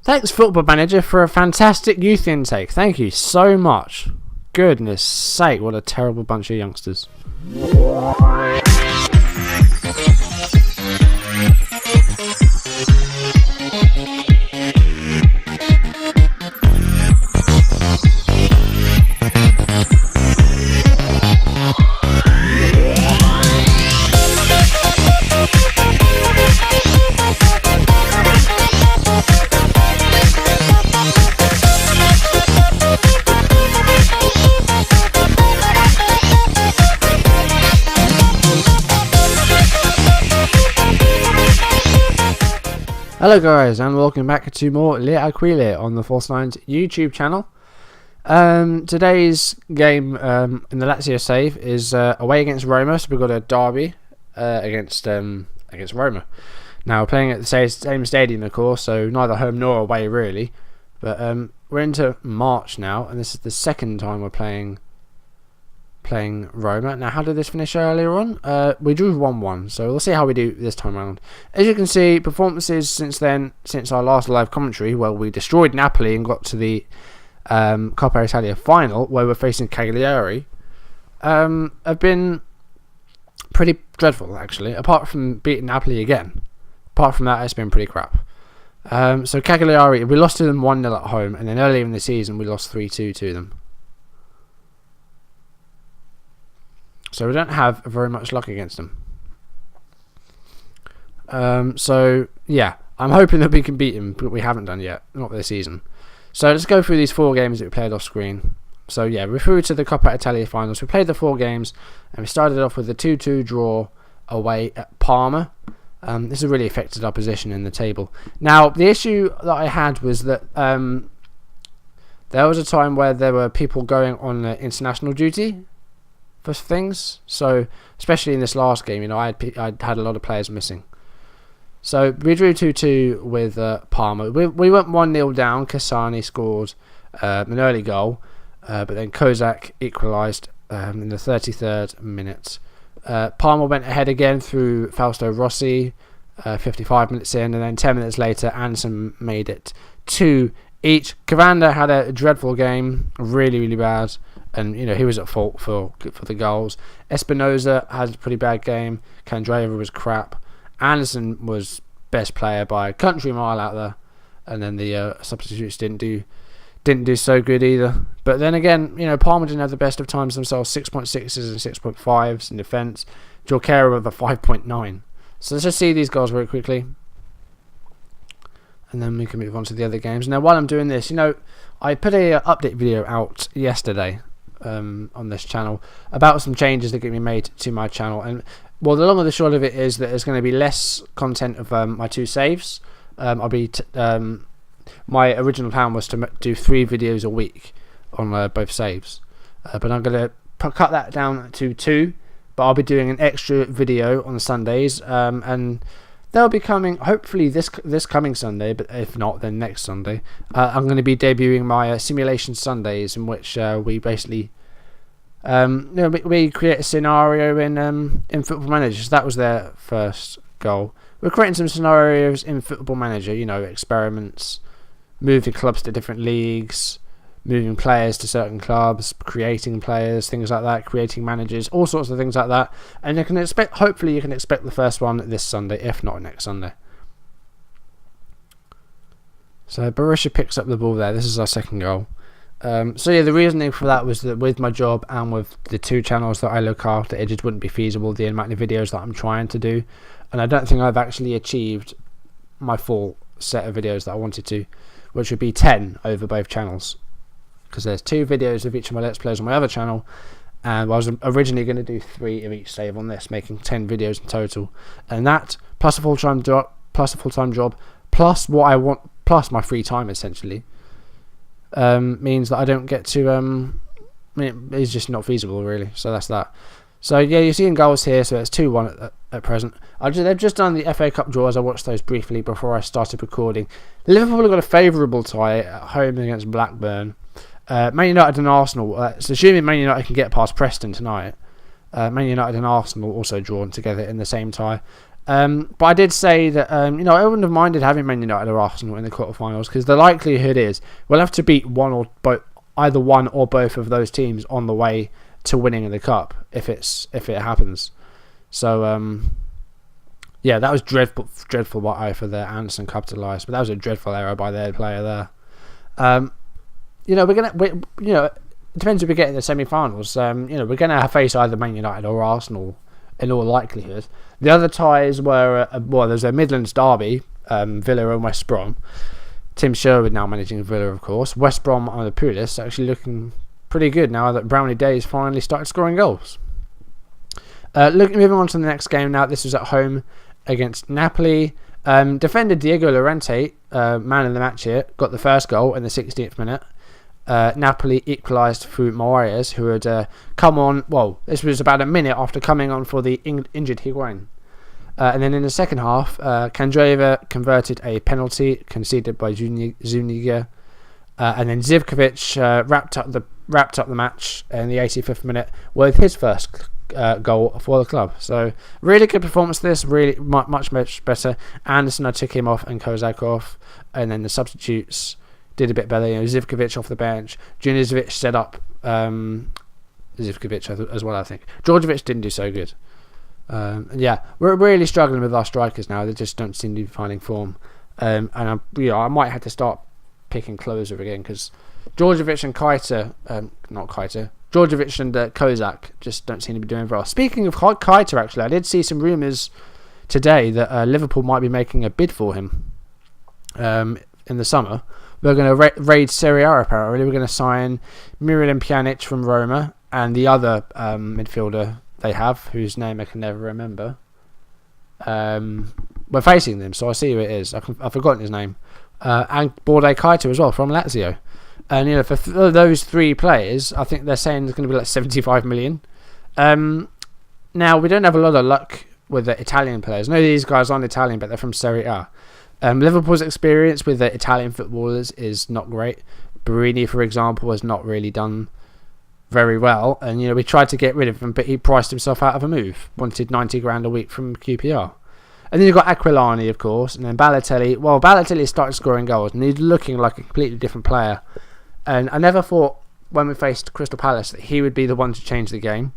Thanks, Football Manager, for a fantastic youth intake. Thank you so much. Goodness sake, what a terrible bunch of youngsters. Hello guys, and welcome back to more Aquile on the False Nines YouTube channel. Today's game in the Lazio save is away against Roma, so we've got a derby against Roma. Now we're playing at the same stadium, of course, so neither home nor away really. But we're into March now, and this is the second time we're playing Roma. Now, how did this finish earlier on? We drew 1-1, so we'll see how we do this time around. As you can see, performances since our last live commentary, where we destroyed Napoli and got to the Coppa Italia final, where we're facing Cagliari, have been pretty dreadful, actually. Apart from beating Napoli again. Apart from that, it's been pretty crap. So Cagliari, we lost to them 1-0 at home, and then earlier in the season, we lost 3-2 to them. So we don't have very much luck against them. So yeah, I'm hoping that we can beat them, but we haven't done yet, not this season. So let's go through these 4 games that we played off screen. So yeah, we're through to the Coppa Italia finals. We played the 4 games, and we started off with a 2-2 draw away at Parma. This has really affected our position in the table. Now, the issue that I had was that there was a time where there were people going on international duty for things, so especially in this last game, I had a lot of players missing. So we drew 2-2 with Parma. We went 1-0 down. Cassani scored an early goal, but then Kozak equalised in the 33rd minute. Parma went ahead again through Fausto Rossi 55 minutes in, and then 10 minutes later Anderson made it 2 each. Cavanda had a dreadful game, really bad, and he was at fault for the goals. Espinoza had a pretty bad game. Candreva was crap. Anderson was best player by a country mile out there, and then the substitutes didn't do so good either. But then again, Parma didn't have the best of times themselves. 6.6s and 6.5s in defence. Jorquera with a 5.9. So let's just see these goals very quickly, and then we can move on to the other games. Now, while I'm doing this, I put a update video out yesterday on this channel about some changes that are going to be made to my channel. And well, the long and the short of it is that there's going to be less content of my 2 saves. My original plan was to do 3 videos a week on both saves, but I'm going to cut that down to 2. But I'll be doing an extra video on Sundays, and they'll be coming hopefully this coming Sunday, but if not, then next Sunday. I'm going to be debuting my Simulation Sundays, in which we basically we create a scenario in Football Manager. So that was their first goal. We're creating some scenarios in Football Manager, experiments, moving clubs to different leagues, moving players to certain clubs, creating players, things like that, creating managers, all sorts of things like that. And hopefully you can expect the first one this Sunday, if not next Sunday. So Borussia picks up the ball there. This is our second goal. So yeah, the reasoning for that was that with my job and with the 2 channels that I look after, it just wouldn't be feasible, the amount of videos that I'm trying to do. And I don't think I've actually achieved my full set of videos that I wanted to, which would be 10 over both channels. Because there's 2 videos of each of my Let's Plays on my other channel, and I was originally going to do 3 of each save on this, making 10 videos in total. And that, plus a full-time job, plus what I want, plus my free time essentially, means that I don't get to. It's just not feasible really. So that's that. So yeah, you're seeing goals here. So it's 2-1 at present. They've just done the FA Cup draws. I watched those briefly before I started recording. Liverpool have got a favourable tie at home against Blackburn. Man United and Arsenal, it's assuming Man United can get past Preston tonight. Man United and Arsenal also drawn together in the same tie. But I did say that I wouldn't have minded having Man United or Arsenal in the quarterfinals, because the likelihood is we'll have to beat either one or both of those teams on the way to winning the cup if it happens. So that was dreadful for the Anderson capitalised, but that was a dreadful error by their player there. It depends if we get in the semi-finals. We're gonna face either Man United or Arsenal in all likelihood. The other ties were there's a Midlands derby, Villa and West Brom. Tim Sherwood now managing Villa, of course. West Brom on the Pulis actually looking pretty good now that Brownie Days finally started scoring goals. Moving on to the next game now. This was at home against Napoli. Defender Diego Llorente, man of the match here, got the first goal in the 60th minute. Napoli equalised through Moraes, who had come on. Well, this was about a minute after coming on for the injured Higuain. And then in the second half, Kandreva converted a penalty conceded by Zuniga, and then Zivkovic wrapped up the match in the 85th minute with his first goal for the club. So really good performance. This really much better. Anderson, I took him off, and Kozak off, and then the substitutes did a bit better. Zivkovic off the bench. Junizovic set up Zivkovic as well, I think. Djordjevic didn't do so good. We're really struggling with our strikers now. They just don't seem to be finding form. And I might have to start picking closer again, because Djordjevic and Djordjevic and Kozak just don't seem to be doing well. Speaking of Keita, actually, I did see some rumours today that Liverpool might be making a bid for him in the summer. We're going to raid Serie A, apparently. We're going to sign Miralem Pjanic from Roma, and the other midfielder they have, whose name I can never remember. We're facing them, so I see who it is. I've forgotten his name. And Borde Keita as well, from Lazio. And for those three players, I think they're saying it's going to be like 75 million. Now, we don't have a lot of luck with the Italian players. No, these guys aren't Italian, but they're from Serie A. Liverpool's experience with the Italian footballers is not great. Barini, for example, has not really done very well, and we tried to get rid of him, but he priced himself out of a move. Wanted 90 grand a week from QPR. And then you've got Aquilani, of course, and then Balotelli. Well, Balotelli started scoring goals, and he's looking like a completely different player. And I never thought when we faced Crystal Palace that he would be the one to change the game,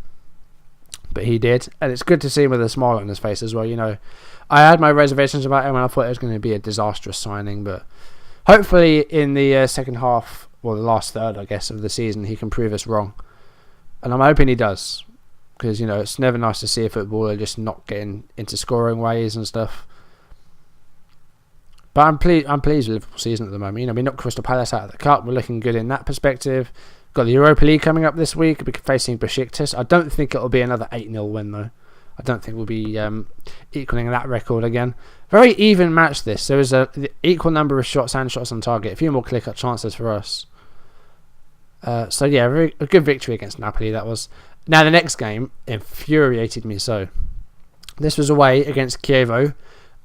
but he did, and it's good to see him with a smile on his face as well. I had my reservations about him, and I thought it was going to be a disastrous signing, but hopefully in the second half, or the last third, I guess, of the season, he can prove us wrong, and I'm hoping he does, because it's never nice to see a footballer just not getting into scoring ways and stuff. But I'm pleased with Liverpool's season at the moment. We knocked Crystal Palace out of the cup. We're looking good in that perspective. Got the Europa League coming up this week. We're facing Besiktas. I don't think it'll be another 8-0 win, though. I don't think we'll be equaling that record again. Very even match this. There was the equal number of shots and shots on target. A few more clear-cut chances for us. A good victory against Napoli, that was. Now, the next game infuriated me so. This was away against Chievo,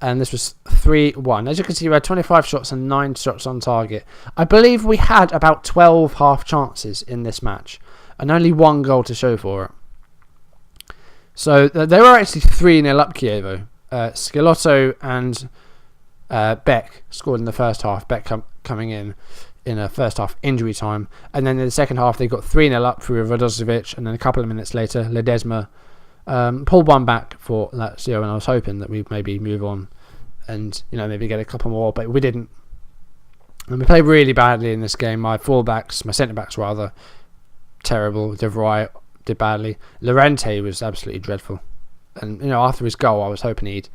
and this was 3-1. As you can see, we had 25 shots and 9 shots on target. I believe we had about 12 half chances in this match, and only 1 goal to show for it. So they were actually 3-0 up Chievo. Schelotto and Beck scored in the first half. Beck coming in a first half injury time. And then in the second half, they got 3-0 up through Radozovic. And then a couple of minutes later, Ledesma pulled one back for Lazio. And I was hoping that we'd maybe move on and maybe get a couple more. But we didn't. And we played really badly in this game. My centre-backs rather, terrible. De Vrij did badly. Llorente was absolutely dreadful, and after his goal I was hoping he'd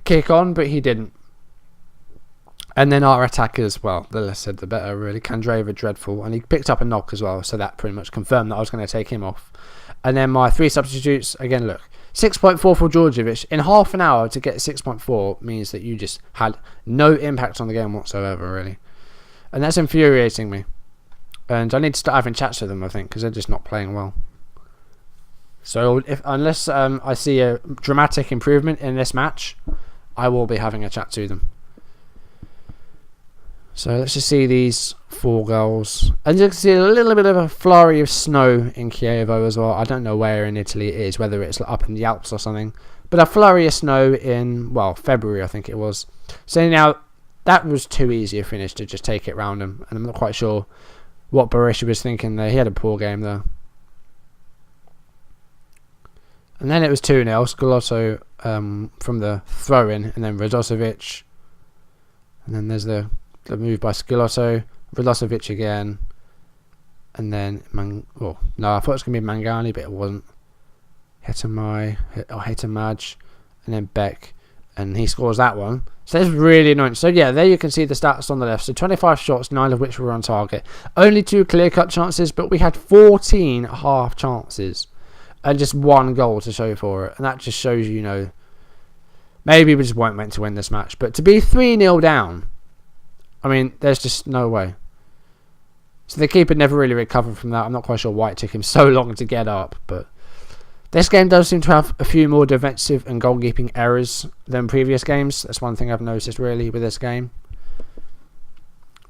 kick on, but he didn't. And then our attackers, well, the less said the better really. Kandreva dreadful, and he picked up a knock as well, so that pretty much confirmed that I was going to take him off. And then my 3 substitutes, again, look, 6.4 for Djordjevic. In half an hour to get 6.4 means that you just had no impact on the game whatsoever, really, and that's infuriating me. And I need to start having chats with them, I think, because they're just not playing well. So unless I see a dramatic improvement in this match, I will be having a chat to them. So let's just see these 4 goals. And you can see a little bit of a flurry of snow in Chievo as well. I don't know where in Italy it is, whether it's up in the Alps or something. but a flurry of snow in, well, February I think it was. So now that was too easy a finish to just take it round him, and I'm not quite sure what Berisha was thinking there. He had a poor game there. And then it was 2-0. Scalotto from the throw-in, and then Radosevic. And then there's the move by Scalotto. Radosevic again. And then, I thought it was going to be Mangani, but it wasn't. Hitamaj. And then Beck. And he scores that one. So it's really annoying. So yeah, there you can see the stats on the left. So 25 shots, 9 of which were on target. Only 2 clear-cut chances, but we had 14 half chances. And just 1 goal to show for it. And that just shows you, maybe we just weren't meant to win this match. But to be 3-0 down, I mean, there's just no way. So the keeper never really recovered from that. I'm not quite sure why it took him so long to get up. But this game does seem to have a few more defensive and goalkeeping errors than previous games. That's one thing I've noticed really with this game.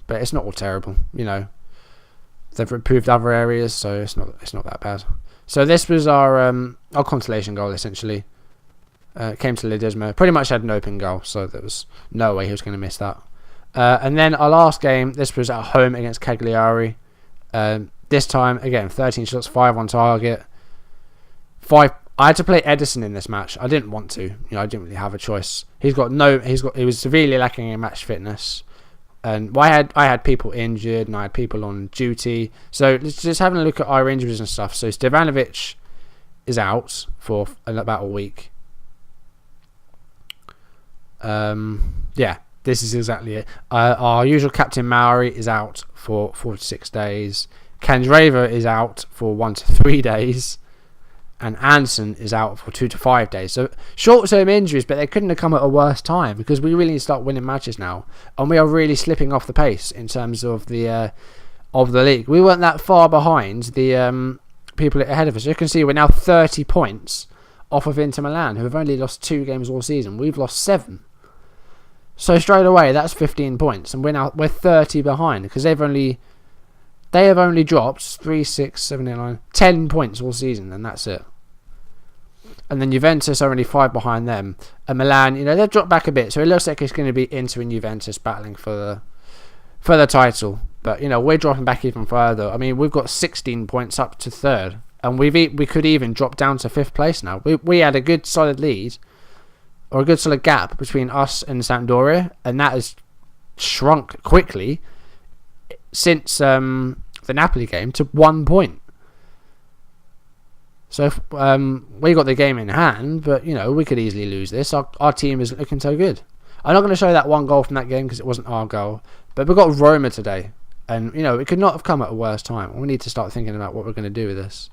But it's not all terrible, They've improved other areas, so it's not that bad. So this was our consolation goal, essentially. Came to Ledesma. Pretty much had an open goal, so there was no way he was going to miss that. And then our last game, this was at home against Cagliari. This time, again, 13 shots, 5 on target. 5. I had to play Edison in this match. I didn't want to. I didn't really have a choice. He was severely lacking in match fitness. And I had people injured and I had people on duty. So just having a look at our injuries and stuff. So Stevanovic is out for about a week. Yeah, this is exactly it. Our usual captain Maori is out for 4 to 6 days. Candreva is out for 1 to 3 days. And Anderson is out for 2 to 5 days. So short-term injuries, but they couldn't have come at a worse time because we really need to start winning matches now, and we are really slipping off the pace in terms of the league. We weren't that far behind the people ahead of us. You can see we're now 30 points off of Inter Milan, who have only lost 2 games all season. We've lost 7. So straight away, that's 15 points, and we're 30 behind because they have only dropped 3, 6, 7, 8, 9, 10 points all season, and that's it. And then Juventus are only 5 behind them. And Milan, they've dropped back a bit, so it looks like it's going to be Inter and Juventus battling for the title. But we're dropping back even further. I mean, we've got 16 points up to 3rd, and we could even drop down to 5th place now. We had a good solid lead, or a good solid gap between us and Sampdoria, and that has shrunk quickly since the Napoli game to 1 point. So we got the game in hand, but we could easily lose this. Our team is looking so good. I'm not going to show that 1 goal from that game because it wasn't our goal, but we got Roma today, and it could not have come at a worse time. We need to start thinking about what we're going to do with this.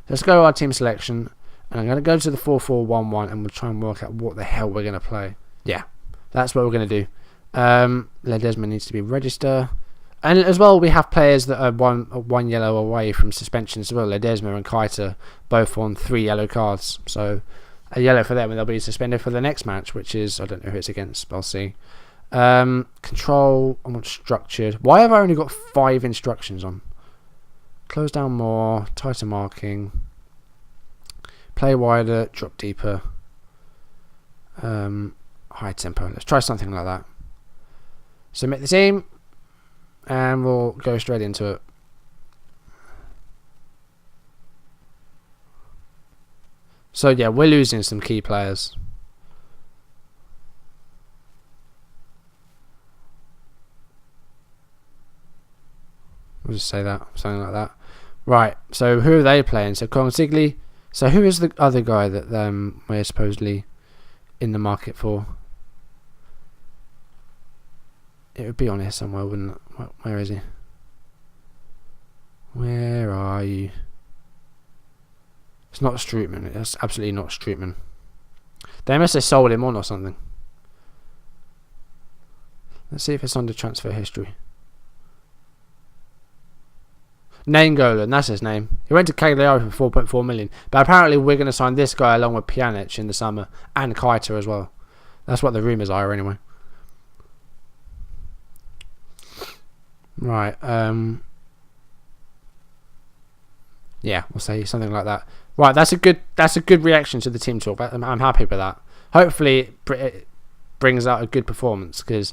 Let's go to our team selection, and I'm going to go to the 4-4-1-1, and we'll try and work out what the hell we're going to play. Yeah, that's what we're going to do. Ledesma needs to be register. And as well, we have players that are one yellow away from suspension as well. Ledesma and Keita both on 3 yellow cards. So a yellow for them, and they'll be suspended for the next match, which is, I don't know who it's against, but I'll see. Control, I want structured. Why have I only got 5 instructions on? Close down more, tighter marking, play wider, drop deeper, high tempo. Let's try something like that. Submit the team. And we'll go straight into it. So yeah, we're losing some key players. We'll just say that, something like that. Right, so who are they playing? So Consigli. So who is the other guy that we're supposedly in the market for? It would be on here somewhere, wouldn't it? Where is he? Where are you? It's not Strootman. It's absolutely not Strootman. They must have sold him on or something. Let's see if it's under transfer history. Nainggolan, that's his name. He went to Cagliari for 4.4 million. But apparently we're going to sign this guy along with Pjanic in the summer. And Keita as well. That's what the rumours are anyway. Right, yeah, we'll say something like that. Right, that's a good reaction to the team talk. I'm happy with that. Hopefully, it brings out a good performance because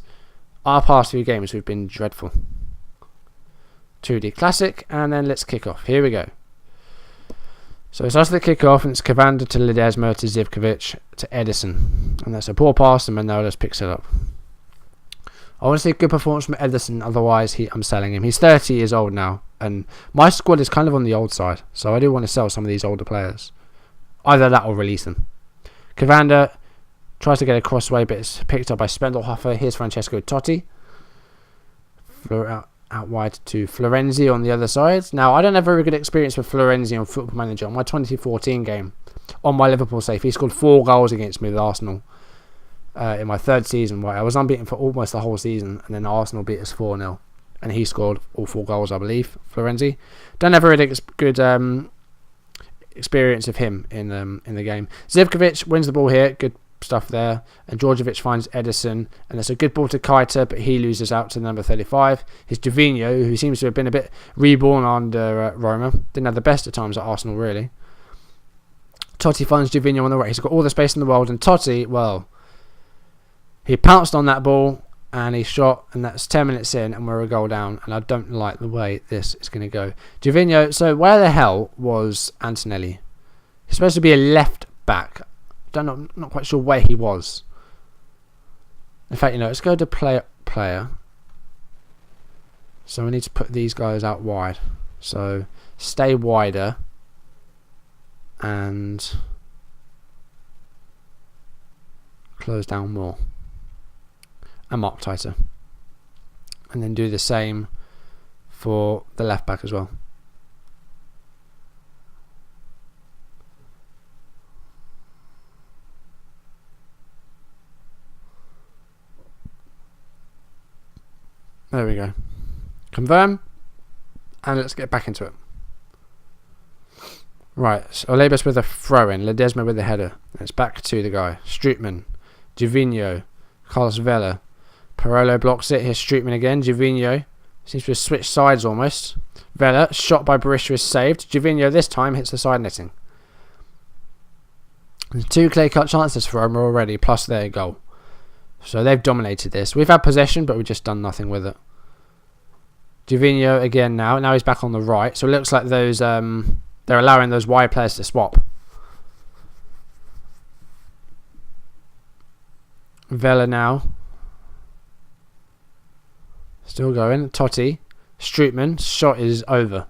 our past few games we've been dreadful. 2D Classic, and then let's kick off. Here we go. So it starts the kick off, and it's Cavander to Ledesma to Zivkovic to Edison. And that's a poor pass, and Manolas picks it up. I want to see a good performance from Edison, otherwise I'm selling him. He's 30 years old now, and my squad is kind of on the old side, so I do want to sell some of these older players. Either that or release them. Cavander tries to get a crossway, but it's picked up by Spendelhofer. Here's Francesco Totti. Out wide to Florenzi on the other side. Now, I don't have very good experience with Florenzi on Football Manager. On my 2014 game, on my Liverpool save, he scored 4 goals against me with Arsenal in my 3rd season, where I was unbeaten for almost the whole season, and then Arsenal beat us 4-0, and he scored all 4 goals, I believe, Florenzi. Don't have a really good experience of him in the game. Zivkovic wins the ball here. Good stuff there, and Djordjevic finds Edison, and it's a good ball to Keita, but he loses out to number 35. Here's Jovino, who seems to have been a bit reborn under Roma. Didn't have the best of times at Arsenal, really. Totti finds Jovino on the right. He's got all the space in the world, and Totti, well, he pounced on that ball and he shot, and that's 10 minutes in, and we're a goal down, and I don't like the way this is going to go. Jovino, so where the hell was Antonelli? He's supposed to be a left back. Not quite sure where he was. In fact, let's go to player. So we need to put these guys out wide. So stay wider and close down more and mark tighter, and then do the same for the left back as well. There we go. Confirm. And let's get back into it. Right. So Olebas with a throw-in. Ledesma with the header. It's back to the guy. Strootman. Jovino. Carlos Vela. Parolo blocks it. Here's Strootman again. Jovino. Seems to have switched sides almost. Vela. Shot by Berisha is saved. Jovino this time hits the side netting. There's 2 clear-cut chances for Roma already, plus their goal. So they've dominated this. We've had possession, but we've just done nothing with it. Jovino again now. Now he's back on the right. So it looks like those they're allowing those wide players to swap. Vela now. Still going. Totti. Strootman. Shot is over.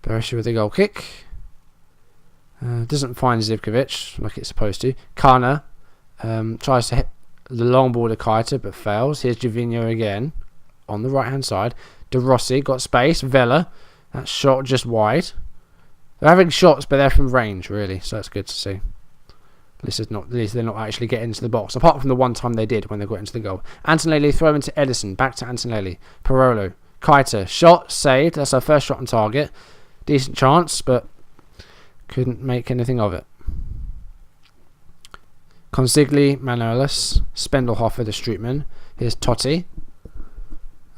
Berisha with the goal kick. Doesn't find Zivkovic like it's supposed to. Kana tries to hit the long ball to Keita but fails. Here's Jovino again on the right hand side. De Rossi got space. Vela, that shot just wide. They're having shots but they're from range really, so that's good to see. At least they're not actually getting into the box, apart from the one time they did when they got into the goal. Antonelli throw into Edison. Back to Antonelli. Parolo. Keita. Shot saved. That's our first shot on target. Decent chance, but couldn't make anything of it. Consigli, Manolas, Spendelhofer to Strootman. Here's Totti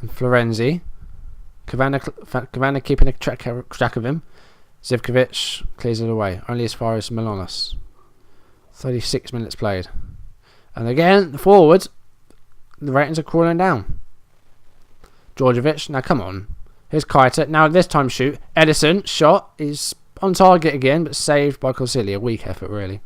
and Florenzi. Cavani keeping a track of him. Zivkovic clears it away, only as far as Manolas. 36 minutes played. And again, the forwards, the ratings are crawling down. Djordjevic, now come on. Here's Keita. Now this time shoot. Edison, shot is on target again, but saved by Consigli. A weak effort, really.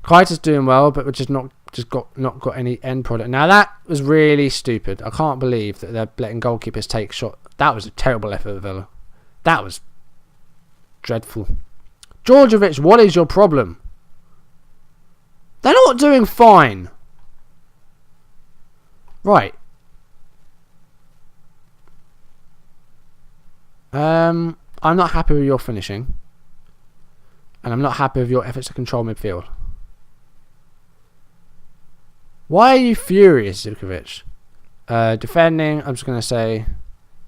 Keita's doing well, but we're just not got any end product. Now that was really stupid. I can't believe that they're letting goalkeepers take shot. That was a terrible effort of Villa. That was dreadful. Djordjevic, what is your problem? They're not doing fine. Right. I'm not happy with your finishing. And I'm not happy with your efforts to control midfield. Why are you furious, Zivkovic? Defending, I'm just going to say,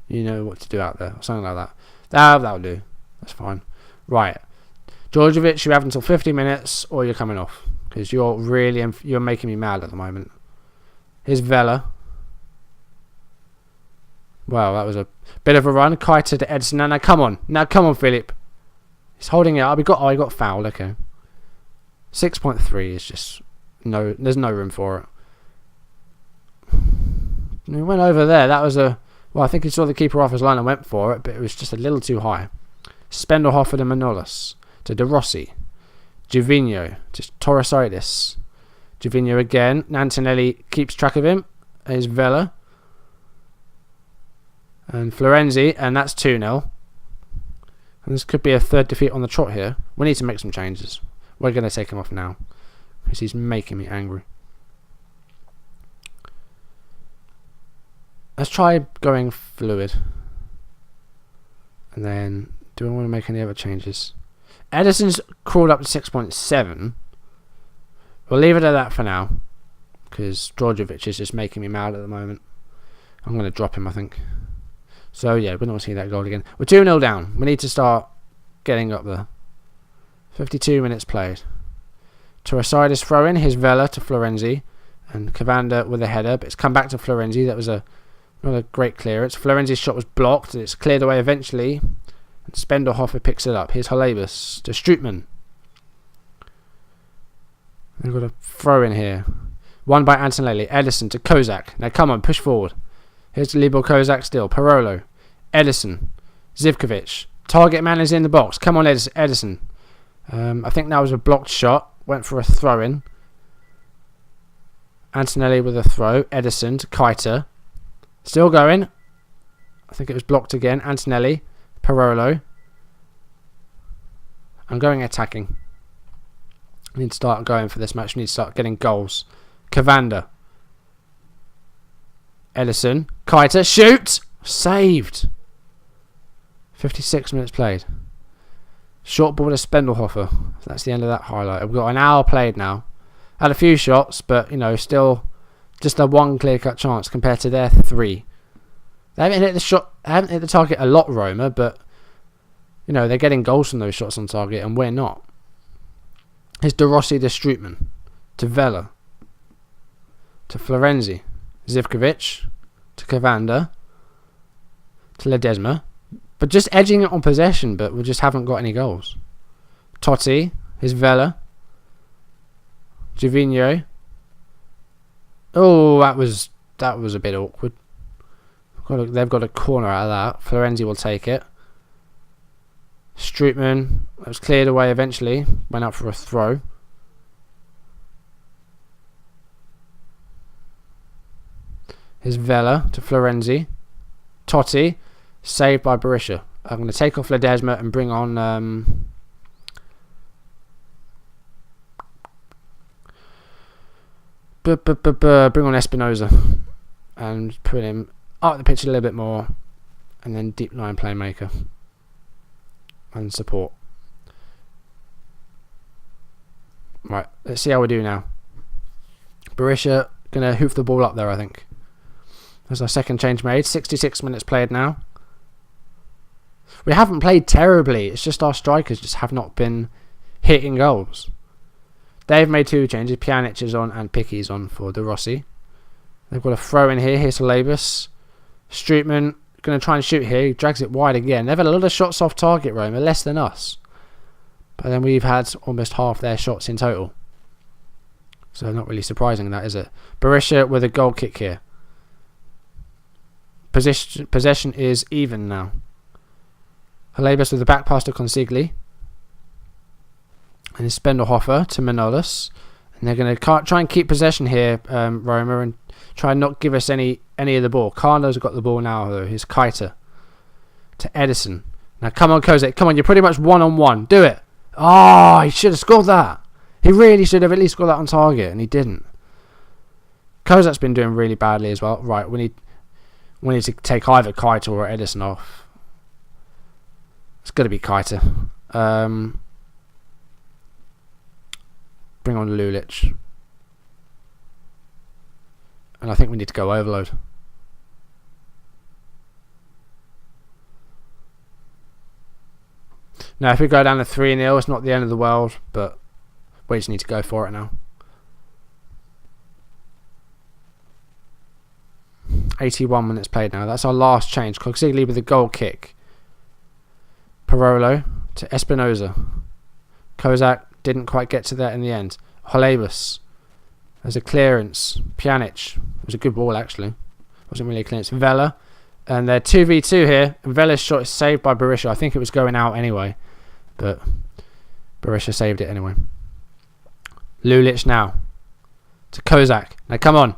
you know what to do out there. Or something like that. That'll do. That's fine. Right. Djordjevic, you have until 50 minutes or you're coming off. Because you're making me mad at the moment. Here's Vela. Wow, that was a bit of a run. Keita to Edison. Now come on. Now come on, Philip. He's holding it up. He got fouled. Okay. 6.3 is just no. There's no room for it. He went over there. That was a. Well, I think he saw the keeper off his line and went for it, but it was just a little too high. Spendelhofer to Manolas. To De Rossi. Gervinho. To Torresidis. Gervinho again. Antonelli keeps track of him. Is Vela. And Florenzi, and that's 2-0. And this could be a third defeat on the trot here. We need to make some changes. We're going to take him off now, because he's making me angry. Let's try going fluid. And then, do I want to make any other changes? Edison's crawled up to 6.7. We'll leave it at that for now, because Djordjevic is just making me mad at the moment. I'm going to drop him, I think. So yeah, we're not seeing that goal again. We're 2-0 down. We need to start getting up there. 52 minutes played. Torresidis throw in. Here's Vela to Florenzi. And Cavanda with a header. But it's come back to Florenzi. That was not a great clearance. Florenzi's shot was blocked. And it's cleared away eventually. And Spendelhofer picks it up. Here's Holebas to Strootman. They've got a throw in here. Won by Antonelli. Edison to Kozak. Now come on, push forward. Here's Libor Kozak still. Parolo. Edison. Zivkovic. Target man is in the box. Come on, Edison. I think that was a blocked shot. Went for a throw-in. Antonelli with a throw. Edison to Keita. Still going. I think it was blocked again. Antonelli. Parolo. I'm going attacking. I need to start going for this match. I need to start getting goals. Cavanda. Edison. Keita. Shoot! Saved. 56 minutes played. Short ball to Spendelhofer. That's the end of that highlight. We've got an hour played now. Had a few shots, but, still just a one clear-cut chance compared to their 3. They haven't hit the target a lot, Roma, but, they're getting goals from those shots on target, and we're not. Here's De Rossi to Strootman. To Vela. To Florenzi. Zivkovic to Cavanda to Ledesma, but just edging it on possession, but we just haven't got any goals. Totti, his Vela, Gervinho. Oh, that was a bit awkward. They've got a corner out of that. Florenzi will take it. Strootman, that was cleared away eventually. Went out for a throw. Here's Vela to Florenzi. Totti, saved by Berisha. I'm going to take off Ledesma and bring on... bring on Espinoza. And put him up the pitch a little bit more. And then deep line playmaker. And support. Right, let's see how we do now. Berisha going to hoof the ball up there, I think. There's our second change made. 66 minutes played now. We haven't played terribly. It's just our strikers just have not been hitting goals. They've made 2 changes. Pjanic is on and Piqué's on for De Rossi. They've got a throw in here. Here's Holebas. Strootman going to try and shoot here. He drags it wide again. They've had a lot of shots off target, Roma. Less than us. But then we've had almost half their shots in total. So not really surprising that, is it? Berisha with a goal kick here. Possession is even now. Holebas with the back pass to Consigli. And it's Spendelhofer to Manolas. And they're going to try and keep possession here, Roma, and try and not give us any of the ball. Carno's got the ball now, though. Here's Keita to Edison. Now, come on, Kozak. Come on, you're pretty much one-on-one. Do it. Oh, he should have scored that. He really should have at least scored that on target, and he didn't. Kozak's been doing really badly as well. Right, we need to take either Keita or Edison off. It's got to be Keita. Bring on Lulic. And I think we need to go overload. Now, if we go down to 3-0, it's not the end of the world, but we just need to go for it now. 81 minutes played now. That's our last change. Consigli with a goal kick. Parolo to Espinoza. Kozak didn't quite get to that in the end. Holebus. There's a clearance. Pjanic. It was a good ball actually. Wasn't really a clearance. Vela. And they're 2v2 here. And Vela's shot is saved by Berisha. I think it was going out anyway. But Berisha saved it anyway. Lulic now. To Kozak. Now come on.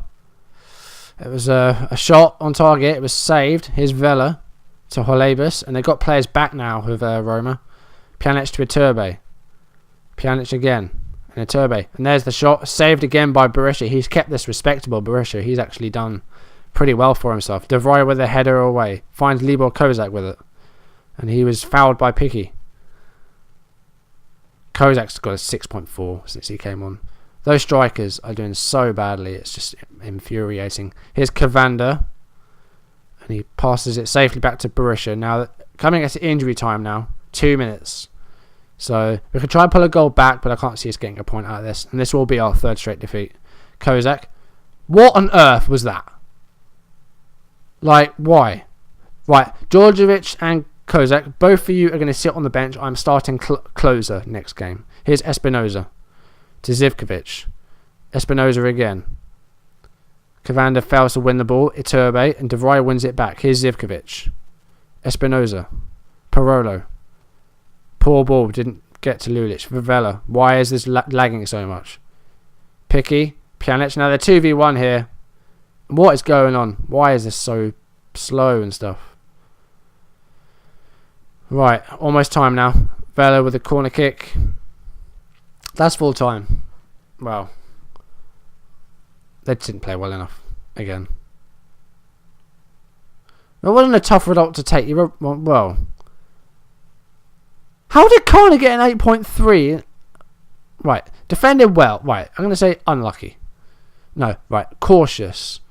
It was a shot on target. It was saved. Here's Vela to Holebus. And they've got players back now with Roma. Pjanic to Iturbe. Pjanic again. And Iturbe. And there's the shot. Saved again by Berisha. He's kept this respectable, Berisha. He's actually done pretty well for himself. De Vrij with a header away. Finds Libor Kozak with it. And he was fouled by Picky. Kozak's got a 6.4 since he came on. Those strikers are doing so badly. It's just infuriating. Here's Cavander. And he passes it safely back to Berisha. Now, coming at injury time now. 2 minutes. So, we can try and pull a goal back, but I can't see us getting a point out of this. And this will be our third straight defeat. Kozak. What on earth was that? Like, why? Right, Djordjevic and Kozak, both of you are going to sit on the bench. I'm starting closer next game. Here's Espinoza to Zivkovic. Espinoza again. Cavander fails to win the ball. Iturbe and De Vrij wins it back. Here's Zivkovic. Espinoza. Parolo. Poor ball. Didn't get to Lulic. Vivella. Why is this lagging so much? Picky. Pjanic. Now they're 2v1 here. What is going on? Why is this so slow and stuff? Right, almost time now. Vela with a corner kick. That's full time. Well, they didn't play well enough again. It wasn't a tough result to take. Well, how did Kana get an 8.3? Right, defended well. Right, I'm going to say unlucky. No, right, cautious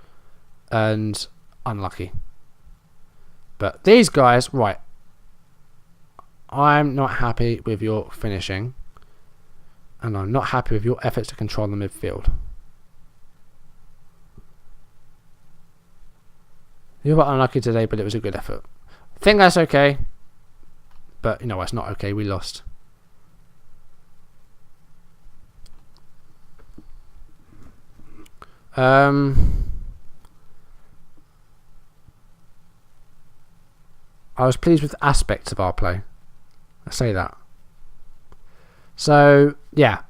and unlucky. But these guys, right, I'm not happy with your finishing, and I'm not happy with your efforts to control the midfield. You were unlucky today, but it was a good effort. I think that's okay, but you know it's not okay. We lost. I was pleased with aspects of our play. I say that. So, yeah.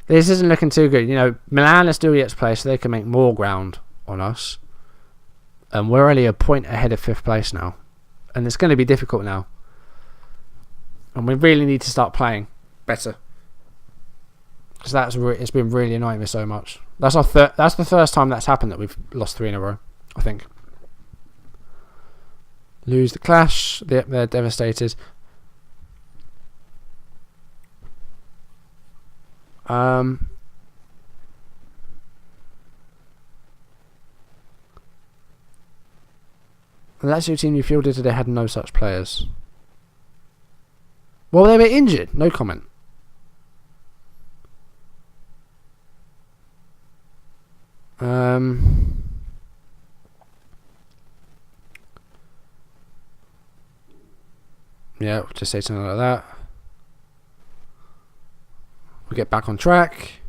This isn't looking too good. You know, Milan are still yet to play, so they can make more ground on us. And we're only a point ahead of 5th place now. And it's going to be difficult now. And we really need to start playing better. Because it's been really annoying me so much. That's the first time that's happened that we've lost 3 in a row, I think. Lose the clash. They're devastated. The Lazio team you fielded today had no such players. Well, they were injured. No comment. Yeah, just say something like that. We get back on track.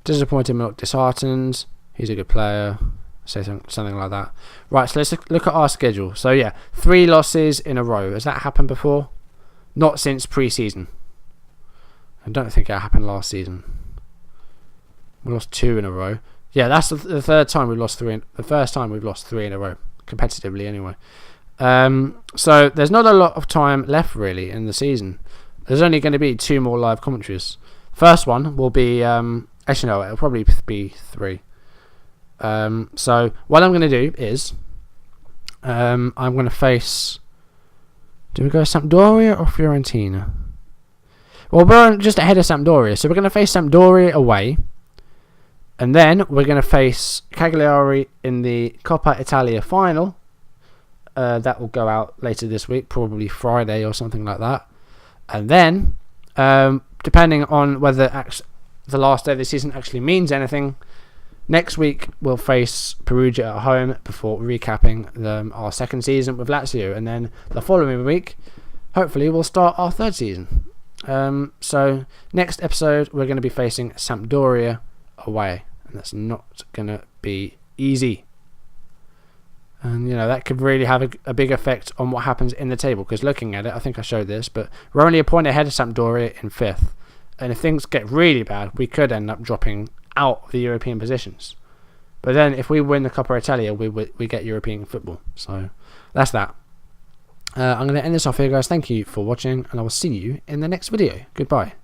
Disappointed, but not disheartened. He's a good player. Say something like that. Right, so let's look at our schedule. So yeah, 3 losses in a row. Has that happened before? Not since pre-season. I don't think it happened last season. We lost 2 in a row. Yeah, that's the third time we've lost 3. The first time we've lost 3 in a row, competitively anyway. So there's not a lot of time left really in the season. There's only going to be 2 more live commentaries. First one will be actually no, it'll probably be 3. So what I'm going to do is I'm going to face. Do we go Sampdoria or Fiorentina? Well, we're just ahead of Sampdoria, so we're going to face Sampdoria away, and then we're going to face Cagliari in the Coppa Italia final. That will go out later this week, probably Friday or something like that. And then, depending on whether the last day of the season actually means anything, Next week we'll face Perugia at home before recapping our second season with Lazio, and then the following week hopefully we'll start our third season. So next episode we're going to be facing Sampdoria away, and that's not going to be easy. And that could really have a big effect on what happens in the table, because looking at it, I think I showed this, but we're only a point ahead of Sampdoria in 5th, and if things get really bad we could end up dropping out of the European positions. But then if we win the Coppa Italia, we get European football. So that's that. I'm going to end this off here, guys. Thank you for watching, and I will see you in the next video. Goodbye.